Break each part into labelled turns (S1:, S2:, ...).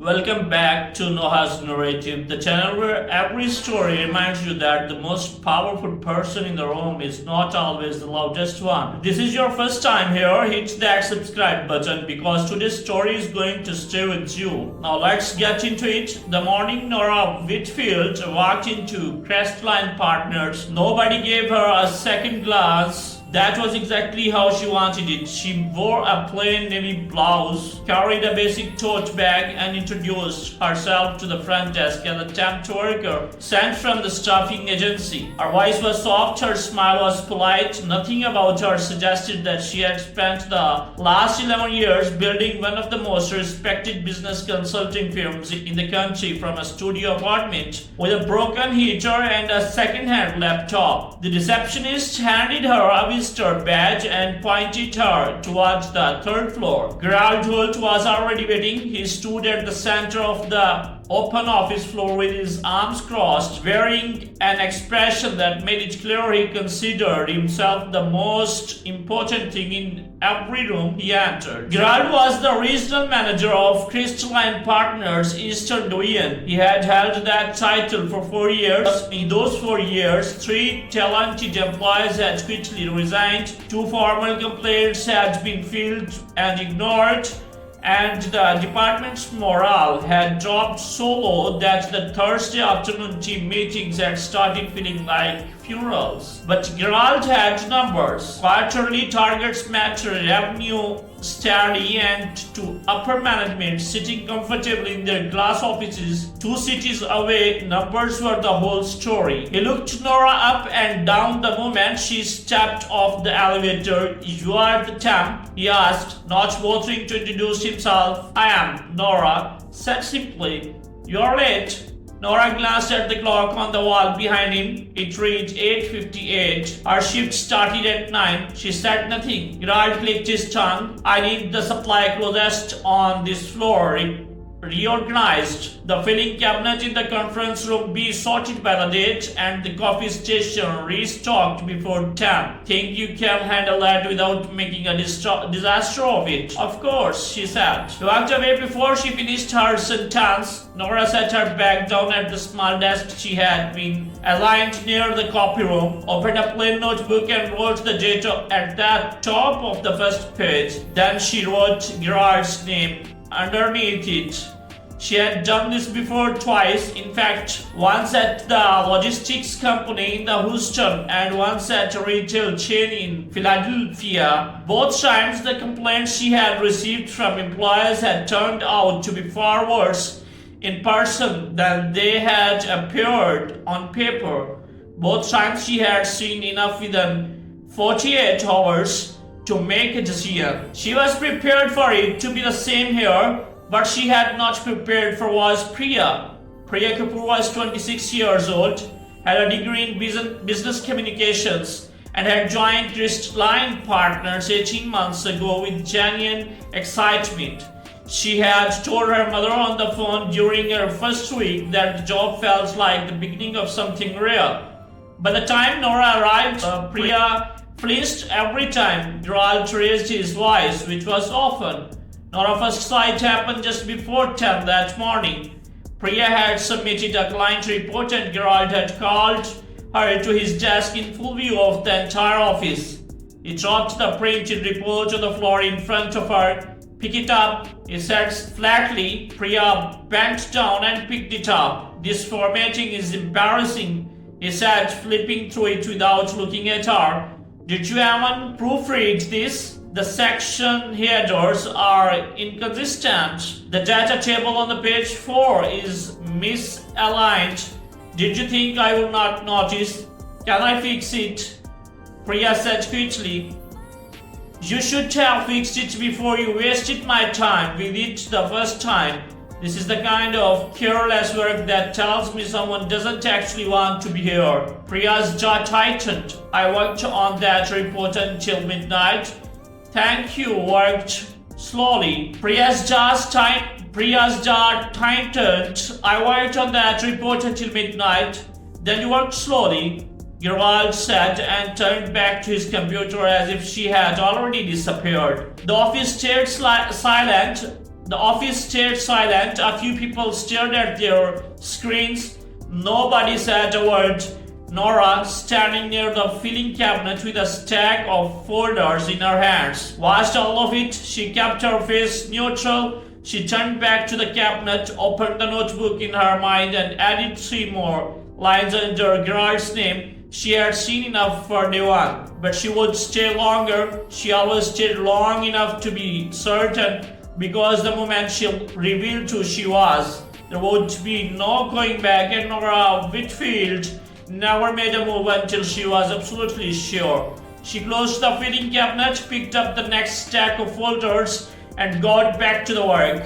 S1: Welcome back to Noah's Narrative, the channel where every story reminds you that the most powerful person in the room is not always the loudest one. If this is your first time here, hit that subscribe button because today's story is going to stay with you. Now let's get into it. The morning Nora Whitfield walked into Crestline Partners, nobody gave her a second glance. That was exactly how she wanted it. She wore a plain navy blouse, carried a basic tote bag, and introduced herself to the front desk as a temp worker sent from the staffing agency. Her voice was soft, her smile was polite. Nothing about her suggested that she had spent the last 11 years building one of the most respected business consulting firms in the country from a studio apartment with a broken heater and a second-hand laptop. The receptionist handed her a visitor badge and pointed her towards the third floor. Gerald Holt was already waiting. He stood at the center of the open office floor with his arms crossed, wearing an expression that made it clear he considered himself the most important thing in every room he entered. Gerald was the regional manager of Crestline Partners Eastern Division. He had held that title for 4 years. In those 4 years, 3 talented employees had quickly resigned, 2 formal complaints had been filed and ignored, and the department's morale had dropped so low that the Thursday afternoon team meetings had started feeling like funerals. But Gerald had numbers. Quarterly targets met, revenue steady, and to upper management sitting comfortably in their glass offices 2 cities away, numbers were the whole story. He looked Nora up and down the moment she stepped off the elevator. "You are the temp?" he asked, not bothering to introduce himself. "I am," Nora said simply. "You're late." Nora glanced at the clock on the wall behind him. It read 8:58. Her shift started at 9. She said nothing. Gerald clicked his tongue. "I need the supply closest on this floor reorganized, the filing cabinet in the conference room B sorted by the date, and the coffee station restocked before 10. Think you can handle that without making a disaster of it?" "Of course," she said. She walked away before she finished her sentence. Nora set her bag down at the small desk she had been aligned near the copy room, opened a plain notebook and wrote the date at the top of the first page. Then she wrote Gerard's name underneath it. She had done this before twice, in fact, once at the logistics company in the Houston and once at a retail chain in Philadelphia. Both times the complaints she had received from employees had turned out to be far worse in person than they had appeared on paper. Both times she had seen enough within 48 hours to make a decision. She was prepared for it to be the same here, but she had not prepared for was Priya. Priya Kapoor was 26 years old, had a degree in business communications, and had joined Crestline Partners 18 months ago with genuine excitement. She had told her mother on the phone during her first week that the job felt like the beginning of something real. By the time Nora arrived, Priya flinched every time Gerald raised his voice, which was often. Nora first saw it happen just before 10 that morning. Priya had submitted a client report and Gerald had called her to his desk in full view of the entire office. He dropped the printed report on the floor in front of her. "Pick it up," he said flatly. Priya bent down and picked it up. "This formatting is embarrassing," he said, flipping through it without looking at her. "Did you even proofread this? The section headers are inconsistent. The data table on the page 4 is misaligned. Did you think I will not notice? Can I fix it?" Priya said quickly. "You should have fixed it before you wasted my time with it the first time. This is the kind of careless work that tells me someone doesn't actually want to be here." Priya's jaw tightened. "I worked on that report until midnight." "Thank you, worked slowly." Priya's jaw tightened. "I worked on that report until midnight. Then you worked slowly," Gerald said and turned back to his computer as if she had already disappeared. The office stayed silent. The office stayed silent. A few people stared at their screens. Nobody said a word. Nora, standing near the filing cabinet with a stack of folders in her hands, watched all of it. She kept her face neutral. She turned back to the cabinet, opened the notebook in her mind, and added 3 more lines under Gerard's name. She had seen enough for day one, but she would stay longer. She always stayed long enough to be certain, because the moment she revealed who she was, there would be no going back, and Nora Whitfield never made a move until she was absolutely sure. She closed the filing cabinet, picked up the next stack of folders, and got back to the work.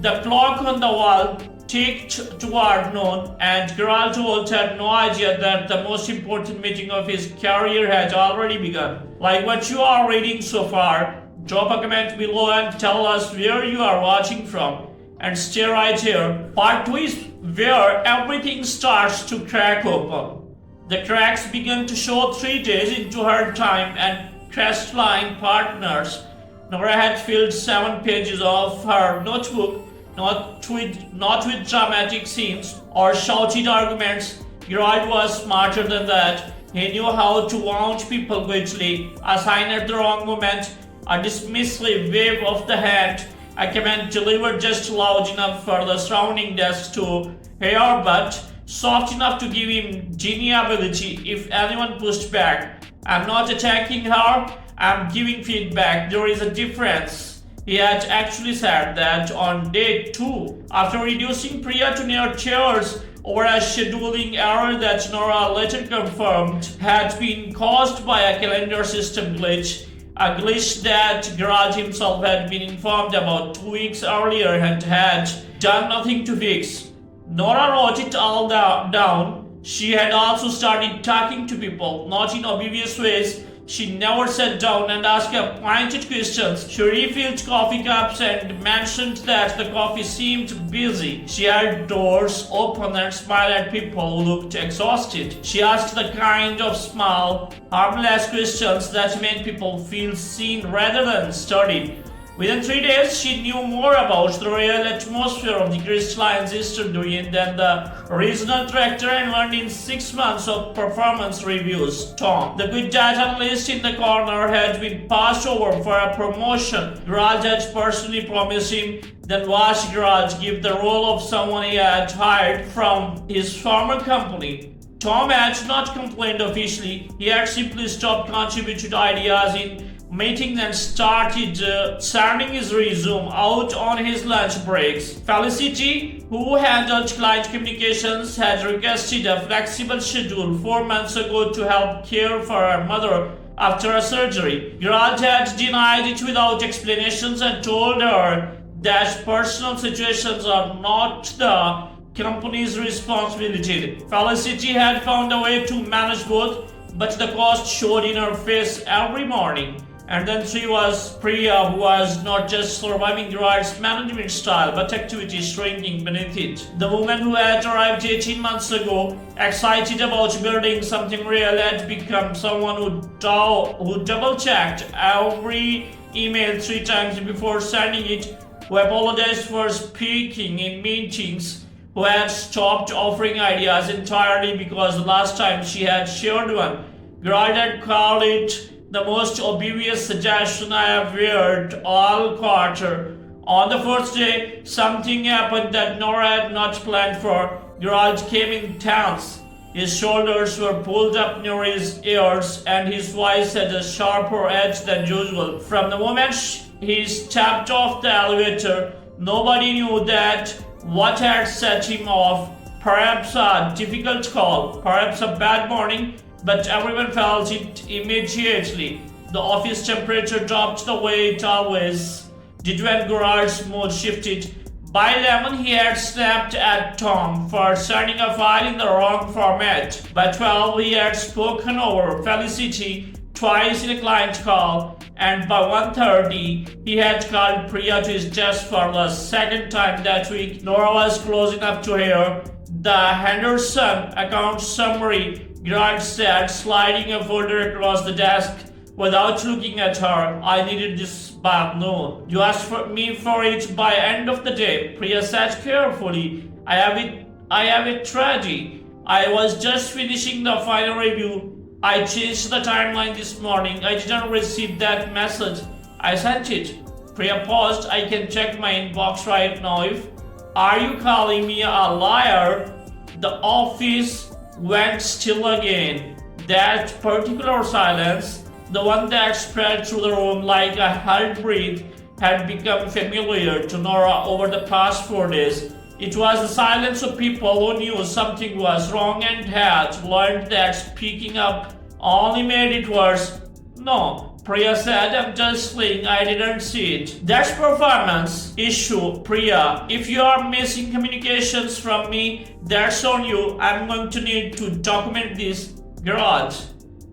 S1: The clock on the wall ticked toward noon, and Gerald Holt had no idea that the most important meeting of his career had already begun. Like what you are reading so far, drop a comment below and tell us where you are watching from. And stay right here. Part 2 is where everything starts to crack open. The cracks began to show 3 days into her time at Crestline Partners. Nora had filled 7 pages of her notebook, not with dramatic scenes or shouted arguments. Gerard was smarter than that. He knew how to wound people quickly, a sign at the wrong moment, a dismissive wave of the hand, a command delivered just loud enough for the surrounding desk to hear, but soft enough to give him geniality if anyone pushed back. I'm not attacking her, I'm giving feedback. There is a difference. He had actually said that on day 2, after reducing Priya to near tears over a scheduling error that Nora later confirmed had been caused by a calendar system glitch. A glitch that Gerard himself had been informed about 2 weeks earlier and had done nothing to fix. Nora wrote it all down. She had also started talking to people, not in obvious ways. She never sat down and asked pointed questions. She refilled coffee cups and mentioned that the coffee seemed busy. She had doors open and smiled at people who looked exhausted. She asked the kind of small, harmless questions that made people feel seen rather than studied. Within 3 days, she knew more about the real atmosphere of the Crestline studio than the regional director and learned in 6 months of performance reviews. Tom, the good data analyst in the corner, had been passed over for a promotion. Gerard had personally promised him, then watched Gerard give the role of someone he had hired from his former company. Tom had not complained officially. He had simply stopped contributing ideas in meetings and started sending his resume out on his lunch breaks. Felicity, who handled client communications, had requested a flexible schedule 4 months ago to help care for her mother after a surgery. Gerard had denied it without explanations and told her that personal situations are not the company's responsibility. Felicity had found a way to manage both, but the cost showed in her face every morning. And then she was Priya, who was not just surviving Gerard's management style, but activity shrinking beneath it. The woman who had arrived 18 months ago, excited about building something real, had become someone who double-checked every email 3 times before sending it, who apologized for speaking in meetings, who had stopped offering ideas entirely because the last time she had shared one, Gerard had called it the most obvious suggestion I have heard all quarter. On the first day, something happened that Nora had not planned for. Gerard came in tense. His shoulders were pulled up near his ears, and his voice had a sharper edge than usual. From the moment he stepped off the elevator, nobody knew that what had set him off. Perhaps a difficult call, perhaps a bad morning, but everyone felt it immediately. The office temperature dropped the way it always did when Gerard's mood shifted. By 11, he had snapped at Tom for sending a file in the wrong format. By 12, he had spoken over Felicity twice in a client call, and by 1:30, he had called Priya to his desk for the 2nd time that week. Nora was close enough to hear the Henderson account summary. Gerard said, sliding a folder across the desk without looking at her. I needed this by noon. You asked me for it by end of the day. Priya said carefully. I have it ready. I was just finishing the final review. I changed the timeline this morning. I didn't receive that message. I sent it. Priya paused. I can check my inbox right now if... Are you calling me a liar? The office went still again. That particular silence, the one that spread through the room like a heartbreath, had become familiar to Nora over the past 4 days. It was the silence of people who knew something was wrong and had learned that speaking up only made it worse. No, Priya said, I'm just saying I didn't see it. That's performance issue, Priya. If you are missing communications from me, that's on you. I'm going to need to document this. Garage.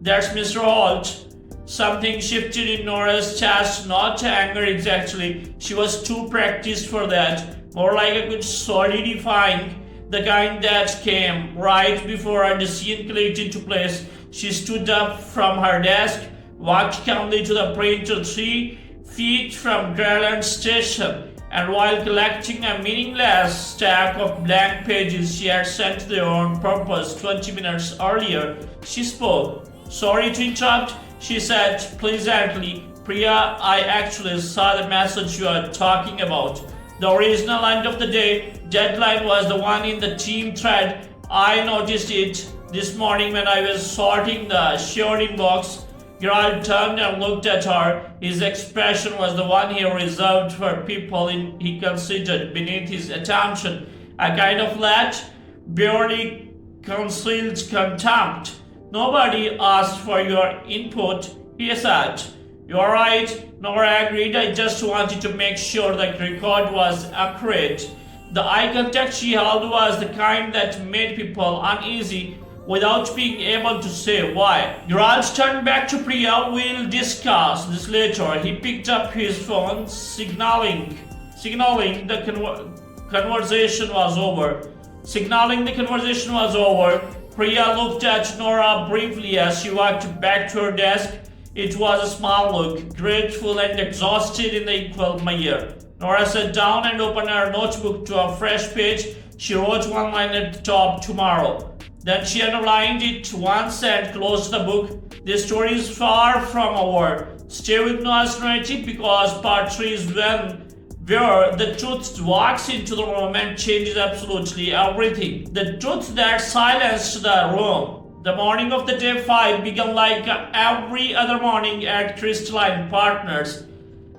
S1: That's Mr. Holt. Something shifted in Nora's chest, not anger exactly. She was too practiced for that. More like a good solidifying, the kind that came right before a decision clicked into place. She stood up from her desk, walked calmly to the printer 3 feet from Greyland Station, and while collecting a meaningless stack of blank pages she had sent there on purpose 20 minutes earlier, she spoke. Sorry to interrupt, she said pleasantly. Priya, I actually saw the message you are talking about. The original end of the day deadline was the one in the team thread. I noticed it this morning when I was sorting the shared inbox. Gerald turned and looked at her. His expression was the one he reserved for people he considered beneath his attention. A kind of flat, barely concealed contempt. Nobody asked for your input, he said. You're right, Nora agreed. I just wanted to make sure the record was accurate. The eye contact she held was the kind that made people uneasy without being able to say why. Gerald turned back to Priya. We'll discuss this later. He picked up his phone, signaling the conversation was over. Priya looked at Nora briefly as she walked back to her desk. It was a small look, grateful and exhausted in the equal measure. Nora sat down and opened her notebook to a fresh page. She wrote one line at the top, tomorrow. Then she underlined it once and closed the book. This story is far from over. Stay with Noah's narrative because part 3 is where the truth walks into the room and changes absolutely everything. The truth that silenced the room. The morning of the day 5 began like every other morning at Crestline Partners.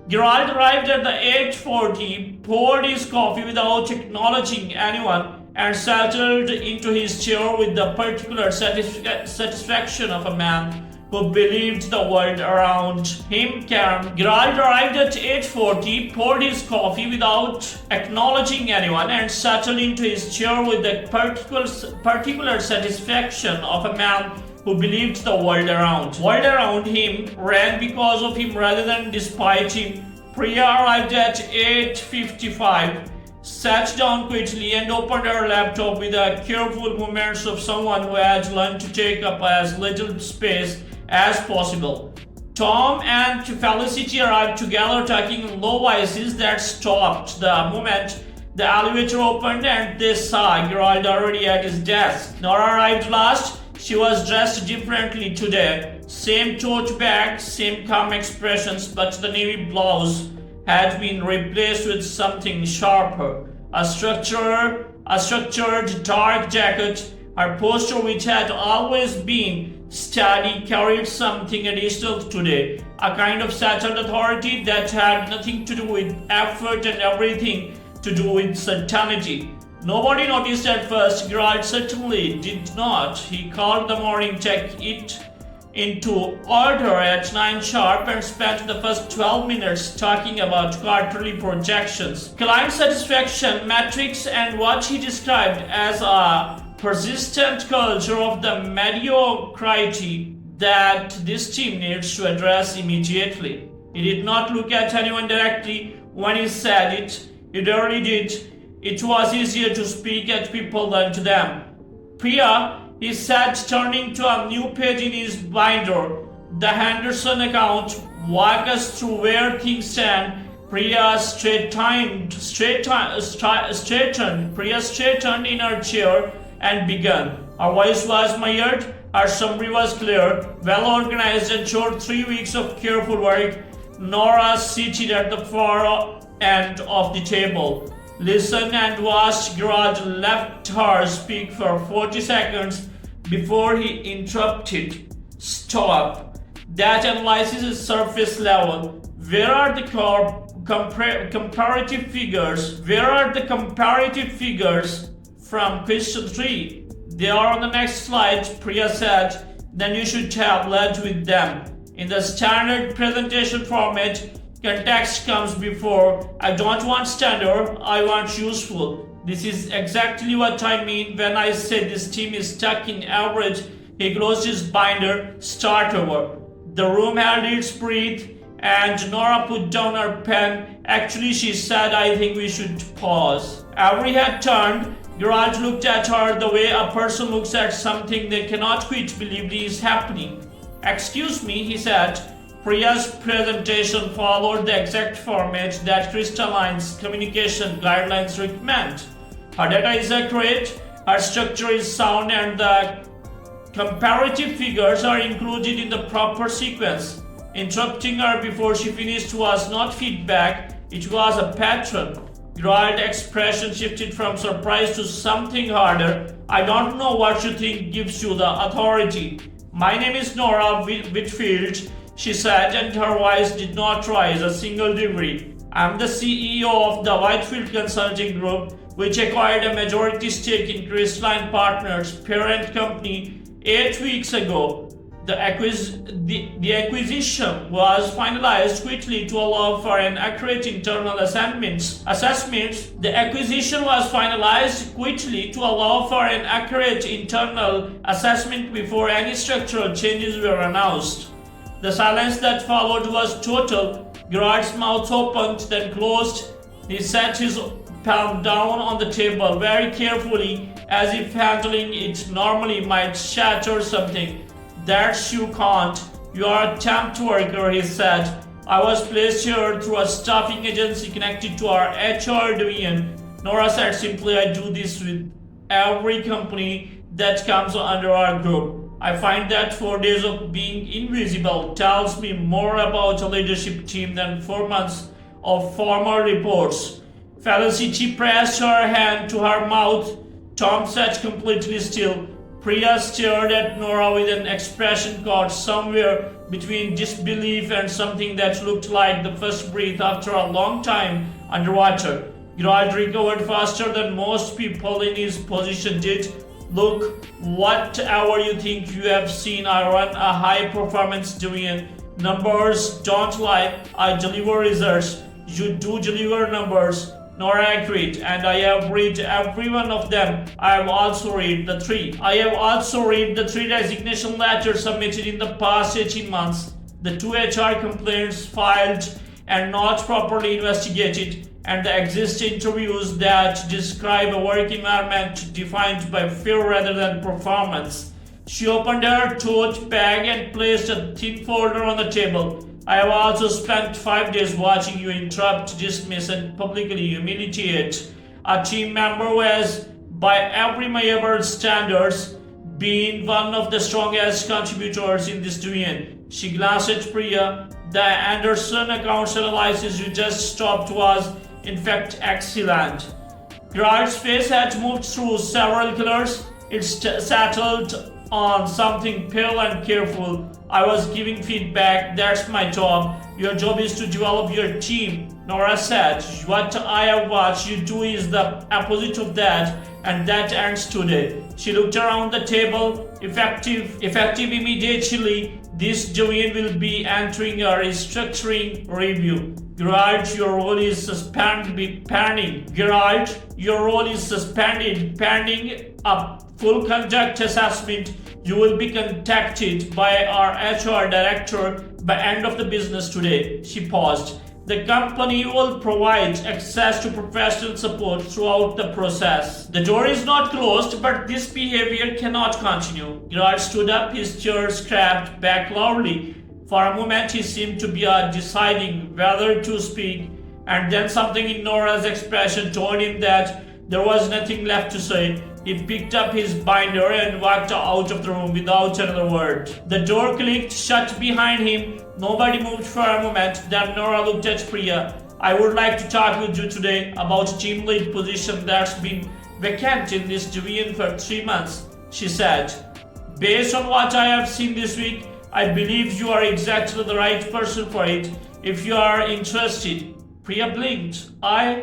S1: Gerald arrived at the 8:40, poured his coffee without acknowledging anyone, and settled into his chair with the particular satisfaction of a man who believed the world around him cared. Gerald arrived at 8:40, poured his coffee without acknowledging anyone, and settled into his chair with the particular satisfaction of a man who believed the world around him ran because of him rather than despite him. Priya arrived at 8:55, sat down quickly and opened her laptop with the careful movements of someone who had learned to take up as little space as possible. Tom and Felicity arrived together, talking in low voices that stopped the moment the elevator opened and they saw Gerald already at his desk. Nora arrived last. She was dressed differently today. Same tote bag, same calm expressions, but the navy blouse had been replaced with something sharper. A structured dark jacket. Her posture, which had always been steady, carried something additional today. A kind of settled authority that had nothing to do with effort and everything to do with certainty. Nobody noticed at first. Gerald certainly did not. He called the morning check it into order at 9 sharp and spent the first 12 minutes talking about quarterly projections, client satisfaction metrics, and what he described as a persistent culture of the mediocrity that this team needs to address immediately. He did not look at anyone directly when he said it. He rarely did. It was easier to speak at people than to them. Priya, he said, turning to a new page in his binder. the Henderson account, walk us through where things stand. Priya straightened in her chair and began. Her voice was measured, her summary was clear, well organized, and showed 3 weeks of careful work. Nora, seated at the far end of the table, listened and watched. Garage left her speak for 40 seconds before he interrupted. Stop. That analysis is surface level. Where are the comparative figures? Where are the comparative figures from question 3? They are on the next slide, Priya said. Then you should have led with them. In the standard presentation format, context comes before. I don't want standard, I want useful. This is exactly what I mean when I say this team is stuck in average. He closed his binder. Start over. The room held its breath, and Nora put down her pen. Actually, she said, I think we should pause. Every head turned. Geralt looked at her the way a person looks at something they cannot quite believe is happening. Excuse me, he said. Priya's presentation followed the exact format that Crestline's communication guidelines recommend. Her data is accurate, her structure is sound, and the comparative figures are included in the proper sequence. Interrupting her before she finished was not feedback, it was a pattern. Geralt's expression shifted from surprise to something harder. I don't know what you think gives you the authority. My name is Nora Whitfield, she said, and her voice did not rise a single degree. I'm the CEO of the Whitfield Consulting Group, which acquired a majority stake in Crestline Partners' parent company 8 weeks ago. The acquisition was finalized quickly to allow for an accurate internal assessment. The acquisition was finalized quickly to allow for an accurate internal assessment before any structural changes were announced. The silence that followed was total. Gerard's mouth opened, then closed. He set his palm down on the table very carefully, as if handling it normally might shatter something. That you can't. You are a temp worker, he said. I was placed here through a staffing agency connected to our HR division. Nora said simply, I do this with every company that comes under our group. I find that 4 days of being invisible tells me more about a leadership team than 4 months of formal reports. Felicity pressed her hand to her mouth. Tom sat completely still. Priya stared at Nora with an expression caught somewhere between disbelief and something that looked like the first breath after a long time underwater. Geralt recovered faster than most people in his position did. Look, whatever you think you have seen, I run a high-performance division. Numbers don't lie. I deliver results. You do deliver numbers. Nora agreed, and I have read every one of them. I have also read the 3 resignation letters submitted in the past 18 months, the 2 HR complaints filed and not properly investigated, and the exit interviews that describe a work environment defined by fear rather than performance. She opened her tote bag and placed a thin folder on the table. I have also spent 5 days watching you interrupt, dismiss, and publicly humiliate a team member who has, by every measurable standards, been one of the strongest contributors in this division. She glanced at Priya. The Anderson accounts analysis you just stopped was, in fact, excellent. Gerard's face had moved through several colors. It settled on something pale and careful. I was giving feedback, that's my job. Your job is to develop your team, Nora said. What I have watched you do is the opposite of that, and that ends today. She looked around the table. Effective immediately, this division will be entering a restructuring review. Geralt, your role is suspended pending. Geralt, your role is suspended pending a full conduct assessment. You will be contacted by our HR director by end of the business today. She paused. The company will provide access to professional support throughout the process. The door is not closed, but this behavior cannot continue. Gerard stood up, his chair scrapped back loudly. For a moment he seemed to be deciding whether to speak, and then something in Nora's expression told him that there was nothing left to say. He picked up his binder and walked out of the room without another word. The door clicked shut behind him. Nobody moved for a moment. Then Nora looked at Priya. I would like to talk with you today about a team lead position that's been vacant in this division for 3 months, she said. Based on what I have seen this week, I believe you are exactly the right person for it. If you are interested. Priya blinked.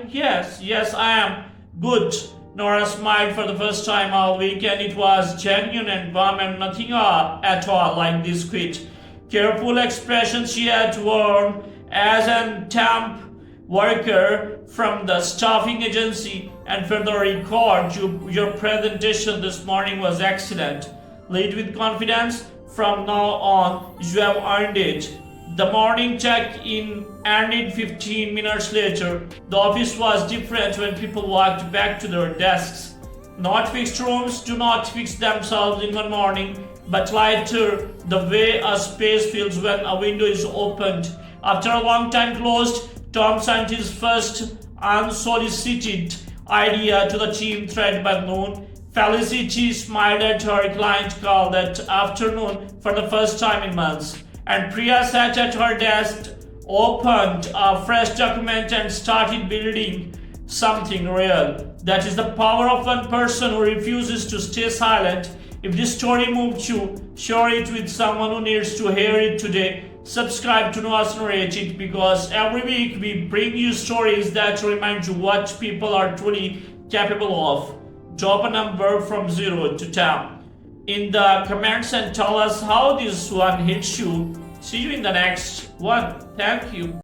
S1: Yes, I am. Good. Nora smiled for the first time all week, and it was genuine and warm and nothing at all like this quiet, careful expression she had worn as a temp worker from the staffing agency. And for the record, your presentation this morning was excellent. Lead with confidence. From now on, you have earned it. The morning check-in ended 15 minutes later. The office was different when people walked back to their desks. Not fixed rooms do not fix themselves in one morning, but lighter, the way a space feels when a window is opened. After a long time closed, Tom sent his first unsolicited idea to the team thread by noon. Felicity smiled at her client call that afternoon for the first time in months. And Priya sat at her desk, opened a fresh document and started building something real. That is the power of one person who refuses to stay silent. If this story moved you, share it with someone who needs to hear it today. Subscribe to Narrated, because every week we bring you stories that remind you what people are truly capable of. Drop a number from 0 to 10 in the comments and tell us how this one hits you. See you in the next one. Thank you.